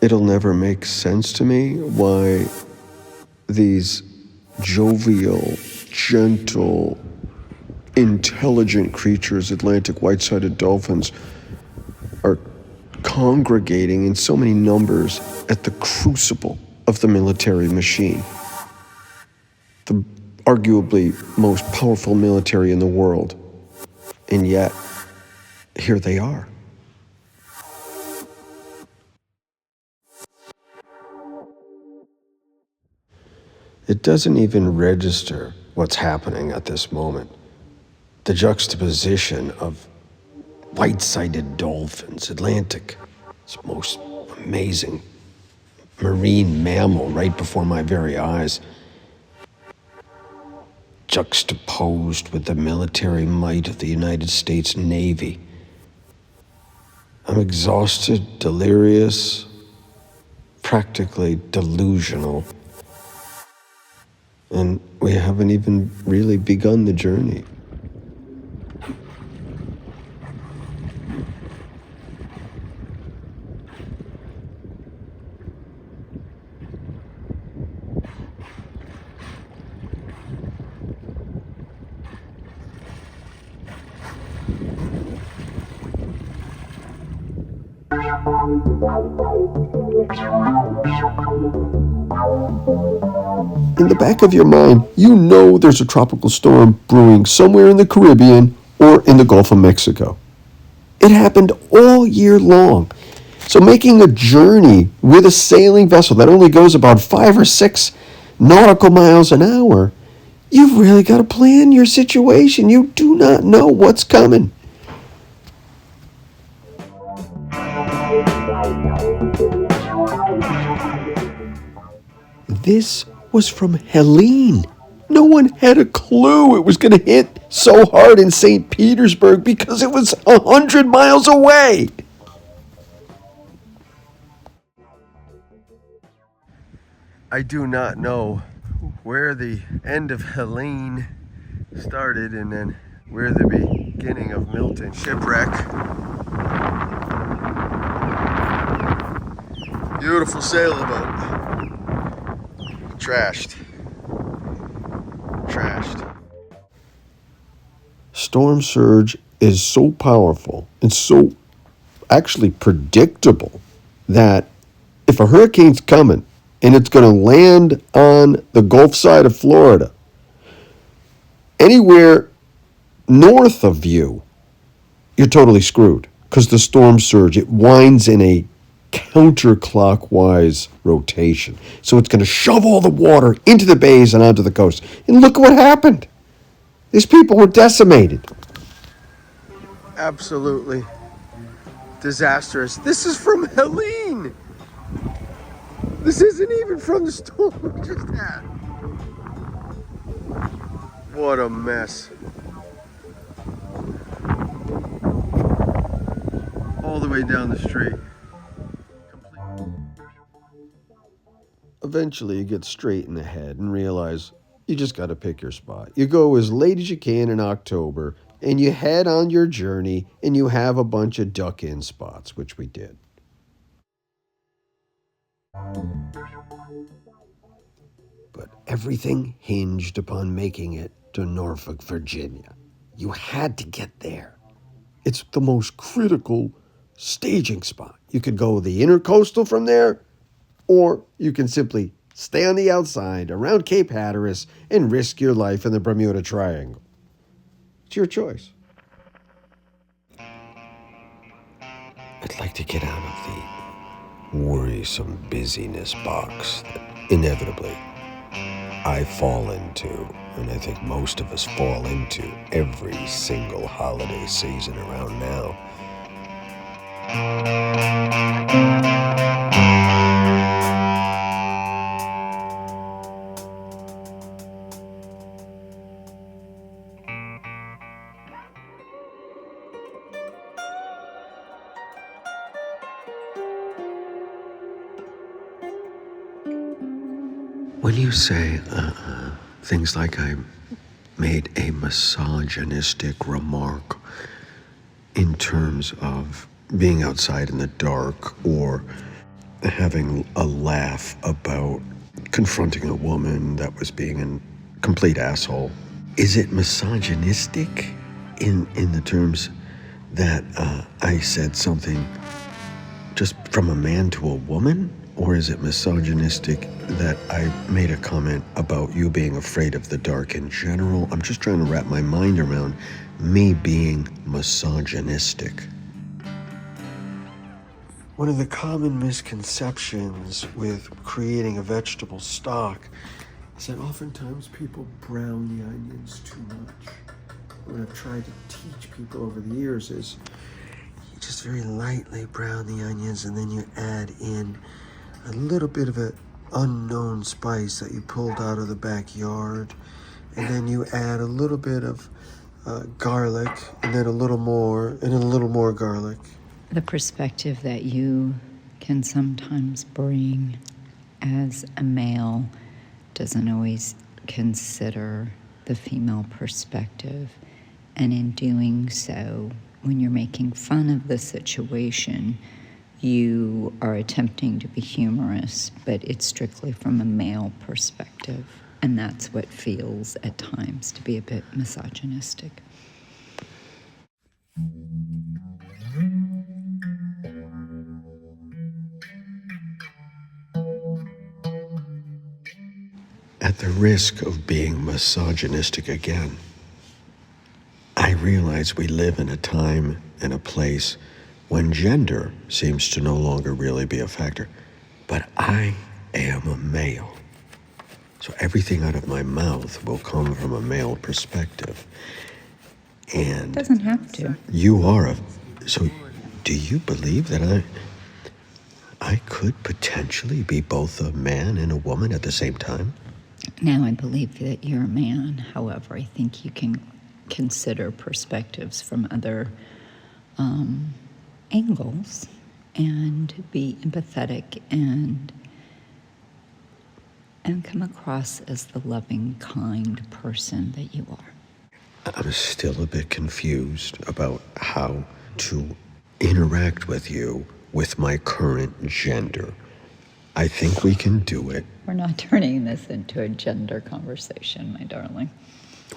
It'll never make sense to me why these jovial, gentle, intelligent creatures, Atlantic white-sided dolphins, are congregating in so many numbers at the crucible of the military machine. The arguably most powerful military in the world. And yet, here they are. It doesn't even register what's happening at this moment. The juxtaposition of white-sided dolphins, Atlantic, it's the most amazing marine mammal right before my very eyes, juxtaposed with the military might of the United States Navy. I'm exhausted, delirious, practically delusional. And we haven't even really begun the journey. In the back of your mind, you know there's a tropical storm brewing somewhere in the Caribbean or in the Gulf of Mexico. It happened all year long. So making a journey with a sailing vessel that only goes about 5 or 6 nautical miles an hour, you've really got to plan your situation. You do not know what's coming. This was from Helene. No one had a clue it was going to hit so hard in St. Petersburg because it was 100 miles away. I do not know where the end of Helene started and then where the beginning of Milton. Shipwreck. Beautiful sailboat. Trashed. Storm surge is so powerful and so actually predictable that if a hurricane's coming and it's going to land on the Gulf side of Florida, anywhere north of you, you're totally screwed because the storm surge, it winds in a counterclockwise rotation. So it's going to shove all the water into the bays and onto the coast. And look what happened. These people were decimated. Absolutely disastrous. This is from Helene. This isn't even from the storm we just had. What a mess. All the way down the street. Eventually you get straight in the head and realize you just got to pick your spot. You go as late as you can in October and you head on your journey and you have a bunch of duck-in spots, which we did. But everything hinged upon making it to Norfolk, Virginia. You had to get there. It's the most critical staging spot. You could go the Intracoastal from there, or you can simply stay on the outside around Cape Hatteras and risk your life in the Bermuda Triangle. It's your choice. I'd like to get out of the worrisome busyness box that inevitably I fall into, and I think most of us fall into every single holiday season around now. When you say things like I made a misogynistic remark in terms of being outside in the dark or having a laugh about confronting a woman that was being a complete asshole, is it misogynistic in the terms that I said something just from a man to a woman? Or is it misogynistic that I made a comment about you being afraid of the dark in general? I'm just trying to wrap my mind around me being misogynistic. One of the common misconceptions with creating a vegetable stock is that oftentimes people brown the onions too much. What I've tried to teach people over the years is you just very lightly brown the onions and then you add in a little bit of an unknown spice that you pulled out of the backyard, and then you add a little bit of garlic, and then a little more, and then a little more garlic. The perspective that you can sometimes bring as a male doesn't always consider the female perspective, and in doing so, when you're making fun of the situation, you are attempting to be humorous, but it's strictly from a male perspective. And that's what feels at times to be a bit misogynistic. At the risk of being misogynistic again, I realize we live in a time and a place when gender seems to no longer really be a factor. But I am a male. So everything out of my mouth will come from a male perspective. And It doesn't have to. You are so do you believe that I could potentially be both a man and a woman at the same time? Now I believe that you're a man. However, I think you can consider perspectives from other angles and be empathetic and come across as the loving, kind person that you are. I'm still a bit confused about how to interact with you with my current gender. I think we can do it. We're not turning this into a gender conversation, my darling.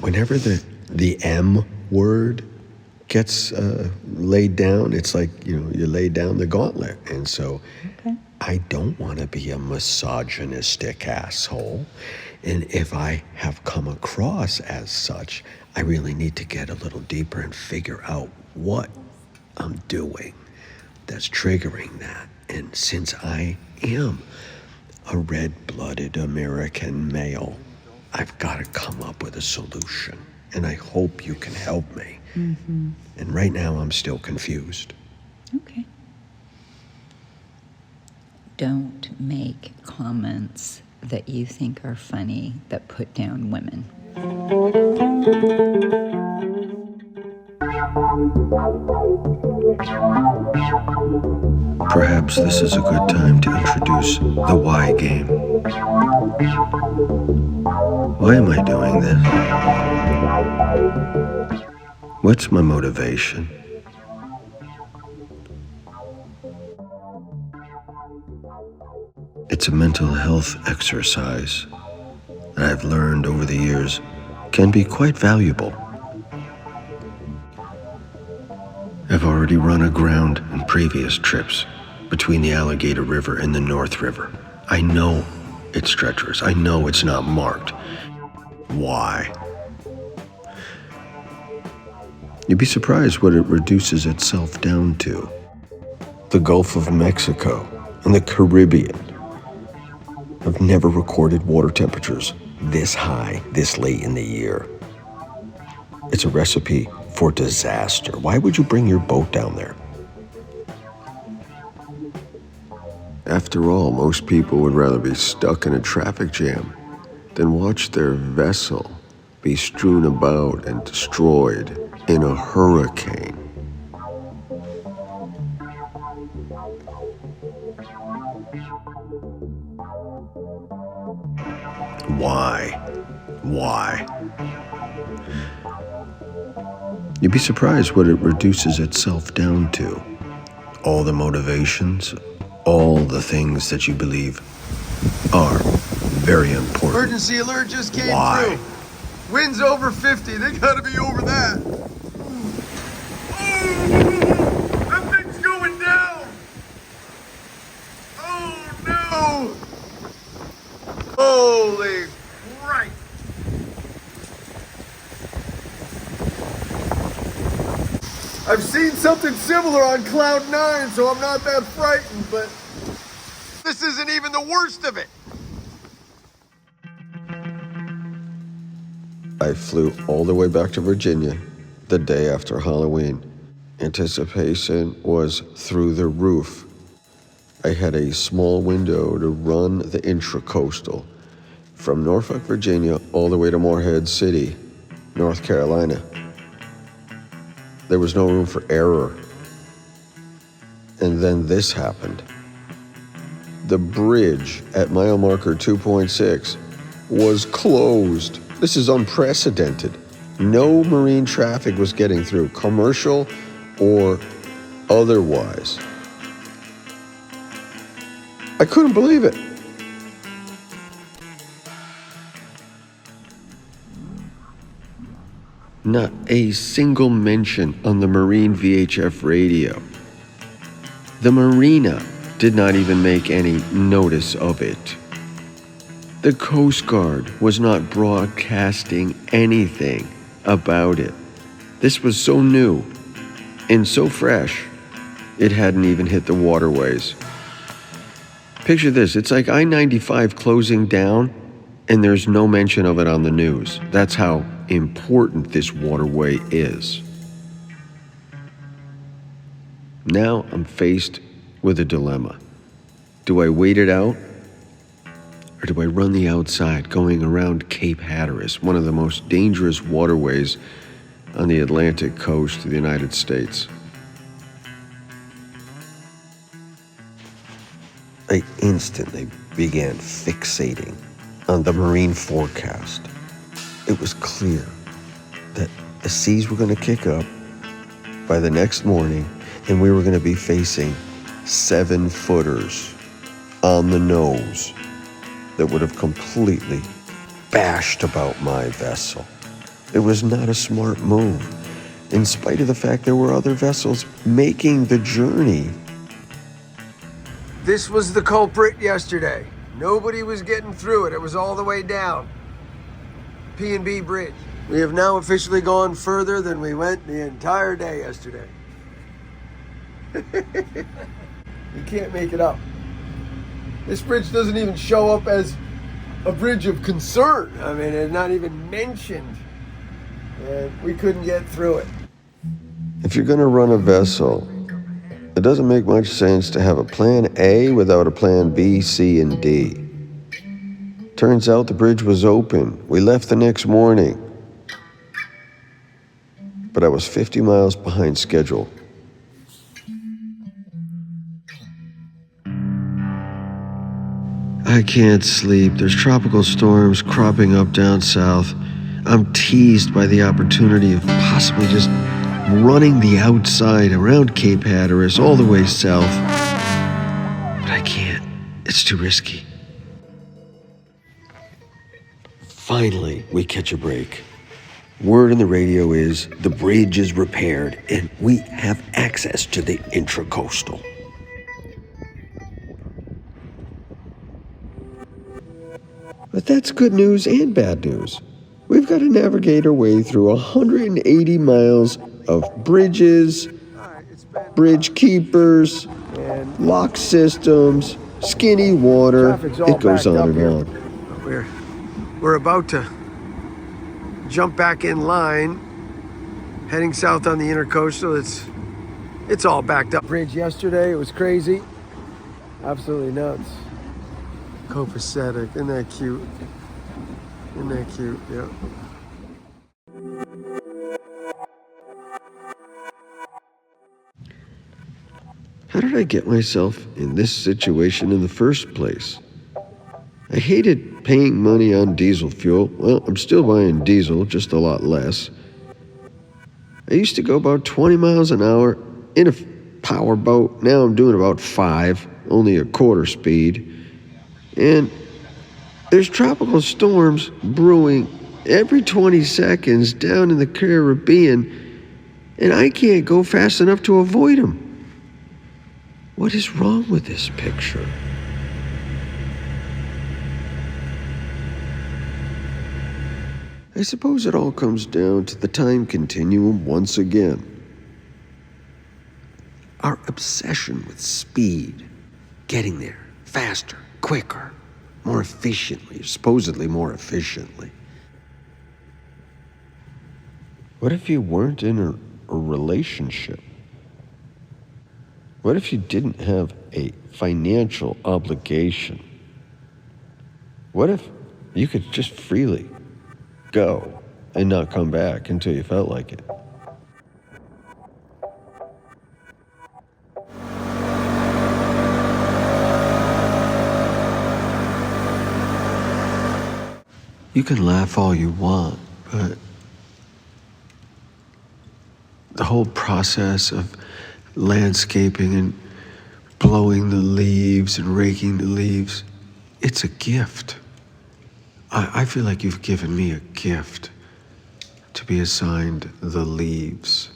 Whenever the M word gets laid down, it's like, you lay down the gauntlet. And so okay. I don't want to be a misogynistic asshole. And if I have come across as such, I really need to get a little deeper and figure out what I'm doing that's triggering that. And since I am a red-blooded American male, I've got to come up with a solution. And I hope you can help me. Mm-hmm. And right now I'm still confused. Okay. Don't make comments that you think are funny that put down women. Perhaps this is a good time to introduce the why game. Why am I doing this? What's my motivation? It's a mental health exercise that I've learned over the years can be quite valuable. I've already run aground in previous trips between the Alligator River and the North River. I know it's treacherous. I know it's not marked. Why? You'd be surprised what it reduces itself down to. The Gulf of Mexico and the Caribbean have never recorded water temperatures this high this late in the year. It's a recipe for disaster. Why would you bring your boat down there? After all, most people would rather be stuck in a traffic jam than watch their vessel be strewn about and destroyed in a hurricane. Why? Why? You'd be surprised what it reduces itself down to. All the motivations, all the things that you believe are very important. Emergency alert just came Why? through. Wind's over 50. They gotta be over that. Oh, that thing's going down. Oh no. Holy Christ. I've seen something similar on Cloud 9, so I'm not that frightened, but this isn't even the worst of it. I flew all the way back to Virginia the day after Halloween. Anticipation was through the roof. I had a small window to run the Intracoastal from Norfolk, Virginia, all the way to Morehead City, North Carolina. There was no room for error. And then this happened. The bridge at mile marker 2.6 was closed. This is unprecedented. No marine traffic was getting through, commercial or otherwise. I couldn't believe it. Not a single mention on the Marine VHF radio. The marina did not even make any notice of it. The Coast Guard was not broadcasting anything about it. This was so new and so fresh, it hadn't even hit the waterways. Picture this, it's like I-95 closing down and there's no mention of it on the news. That's how important this waterway is. Now I'm faced with a dilemma. Do I wait it out? Or do I run the outside going around Cape Hatteras, one of the most dangerous waterways on the Atlantic coast of the United States? I instantly began fixating on the marine forecast. It was clear that the seas were going to kick up by the next morning and we were going to be facing 7-footers on the nose that would have completely bashed about my vessel. It was not a smart move, in spite of the fact there were other vessels making the journey. This was the culprit yesterday. Nobody was getting through it. It was all the way down. P&B Bridge. We have now officially gone further than we went the entire day yesterday. You can't make it up. This bridge doesn't even show up as a bridge of concern. I mean, it's not even mentioned. And we couldn't get through it. If you're going to run a vessel, it doesn't make much sense to have a plan A without a plan B, C, and D. Turns out the bridge was open. We left the next morning. But I was 50 miles behind schedule. I can't sleep. There's tropical storms cropping up down south. I'm teased by the opportunity of possibly just running the outside around Cape Hatteras all the way south. But I can't. It's too risky. Finally, we catch a break. Word on the radio is the bridge is repaired and we have access to the Intracoastal. But that's good news and bad news. We've got to navigate our way through 180 miles of bridges, bridge keepers, lock systems, skinny water. It goes on and on. We're about to jump back in line, heading south on the Intercoastal. It's all backed up. Bridge yesterday, it was crazy. Absolutely nuts. Copacetic. Isn't that cute? Isn't that cute? Yeah. How did I get myself in this situation in the first place? I hated paying money on diesel fuel. Well, I'm still buying diesel, just a lot less. I used to go about 20 miles an hour in a power boat. Now I'm doing about 5, only a quarter speed. And there's tropical storms brewing every 20 seconds down in the Caribbean, and I can't go fast enough to avoid them. What is wrong with this picture? I suppose it all comes down to the time continuum once again. Our obsession with speed, getting there faster, quicker, more efficiently, supposedly more efficiently. What if you weren't in a relationship? What if you didn't have a financial obligation? What if you could just freely go and not come back until you felt like it? You can laugh all you want, but the whole process of landscaping and blowing the leaves and raking the leaves, it's a gift. I feel like you've given me a gift to be assigned the leaves.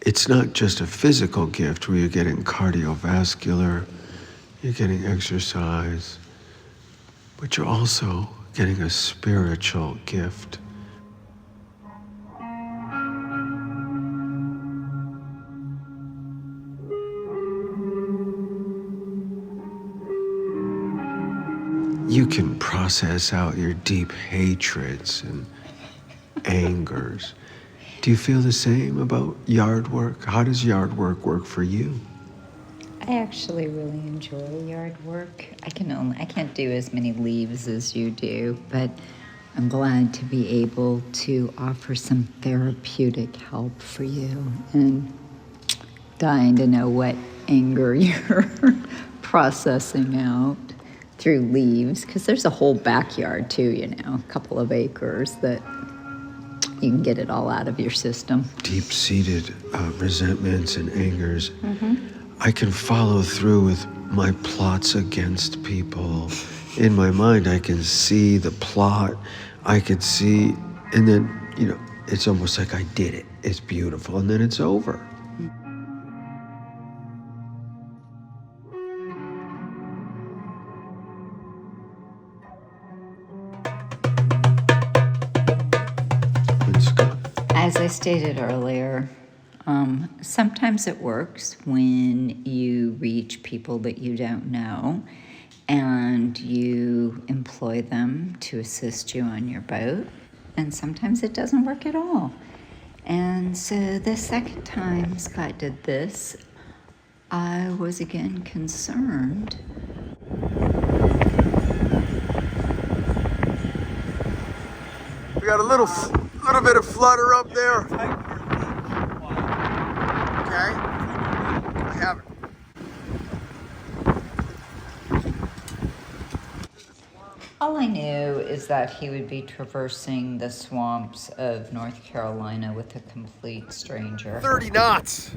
It's not just a physical gift where you're getting cardiovascular, you're getting exercise, but you're also getting a spiritual gift. You can process out your deep hatreds and angers. Do you feel the same about yard work? How does yard work for you? I actually really enjoy yard work. I can't do as many leaves as you do, but I'm glad to be able to offer some therapeutic help for you, and dying to know what anger you're processing out through leaves, because there's a whole backyard too, a couple of acres that you can get it all out of your system. Deep-seated resentments and angers. I can follow through with my plots against people. In my mind, I can see the plot. I could see, and then, it's almost like I did it. It's beautiful, and then it's over. And Scott, As I stated earlier, sometimes it works when you reach people that you don't know and you employ them to assist you on your boat, and sometimes it doesn't work at all. And so the second time Scott did this, I was again concerned. We got a little bit of flutter up there. Okay. I have it. All I knew is that he would be traversing the swamps of North Carolina with a complete stranger. 30 knots.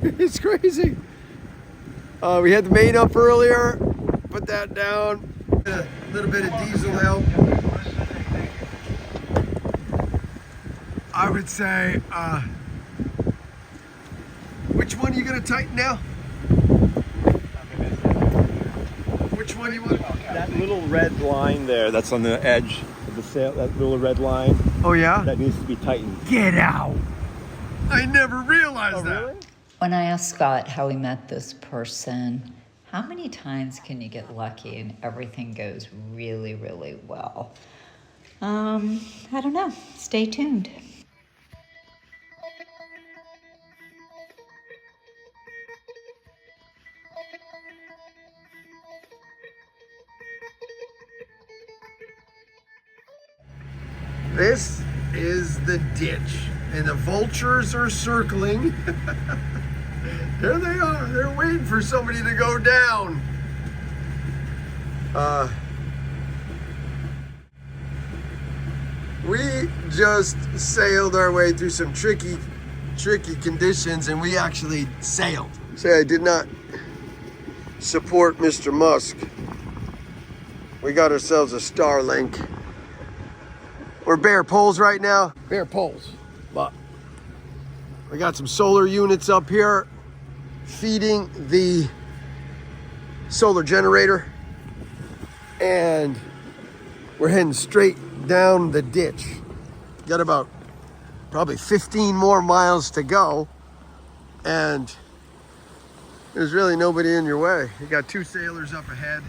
It's crazy. We had the main up earlier. Put that down. A little bit of diesel help. I would say, which one are you going to tighten now? Which one do you want? That little red line there, that's on the edge of the sail, that little red line. Oh, yeah? That needs to be tightened. Get out! I never realized that. Really? When I asked Scott how he met this person, how many times can you get lucky and everything goes really, really well? I don't know. Stay tuned. This is the ditch, and the vultures are circling. There they are. They're waiting for somebody to go down. We just sailed our way through some tricky conditions, and we actually sailed. Say I did not support Mr. Musk. We got ourselves a Starlink. We're bare poles right now. Bare poles. But we got some solar units up here feeding the solar generator. And we're heading straight down the ditch. Got about probably 15 more miles to go. And there's really nobody in your way. You got two sailors up ahead.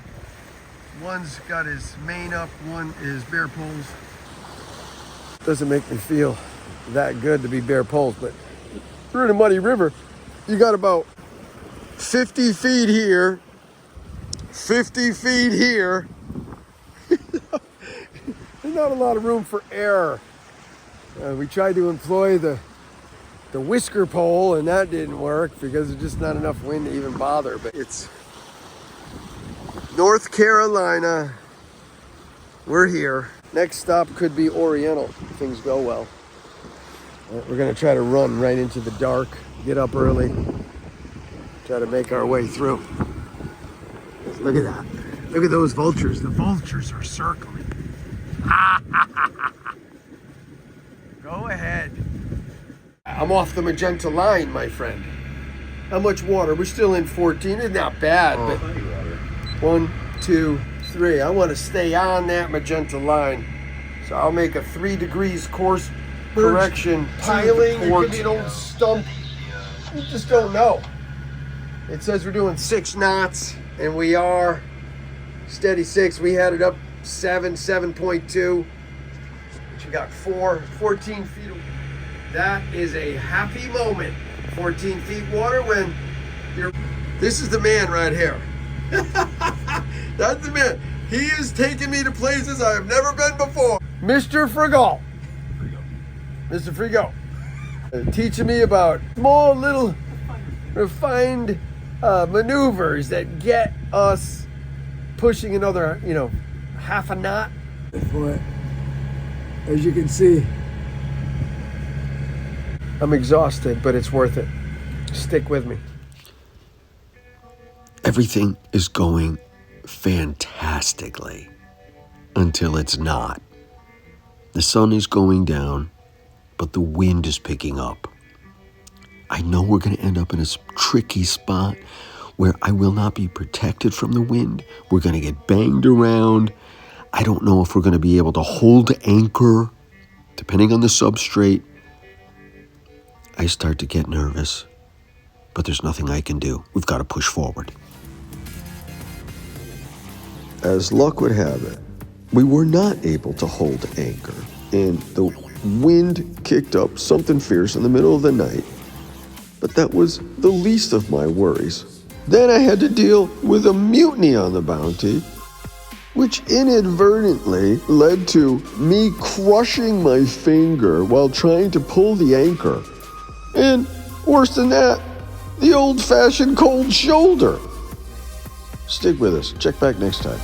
One's got his main up, one is bare poles. Doesn't make me feel that good to be bare poles, but we're in a muddy river. You got about 50 feet here, 50 feet here. There's not a lot of room for error. We tried to employ the whisker pole, and that didn't work because there's just not enough wind to even bother. But it's North Carolina. We're here. Next stop could be Oriental if things go well. We're gonna try to run right into the dark, get up early, try to make our way through. Look at that. Look at those vultures. The vultures are circling. Go ahead. I'm off the magenta line, my friend. How much water? We're still in 14. It's not bad, but 1, 2, 3. I want to stay on that magenta line. So I'll make a 3 degrees course correction. Piling, it could be an old stump. You just don't know. It says we're doing 6 knots, and we are steady 6. We had it up 7.2. But you got 14 feet. That is a happy moment. 14 feet water when you're... This is the man right here. That's the man. He is taking me to places I have never been before. Mr. Frigo. Mr. Frigo. Teaching me about small little refined maneuvers that get us pushing another, half a knot. Boy, as you can see, I'm exhausted, but it's worth it. Stick with me. Everything is going fantastically until it's not. The sun is going down, but the wind is picking up. I know we're going to end up in a tricky spot where I will not be protected from the wind. We're going to get banged around. I don't know if we're going to be able to hold anchor, depending on the substrate. I start to get nervous, but there's nothing I can do. We've got to push forward. As luck would have it, we were not able to hold anchor, and the wind kicked up something fierce in the middle of the night, but that was the least of my worries. Then I had to deal with a mutiny on the Bounty, which inadvertently led to me crushing my finger while trying to pull the anchor. And worse than that, the old-fashioned cold shoulder. Stick with us. Check back next time.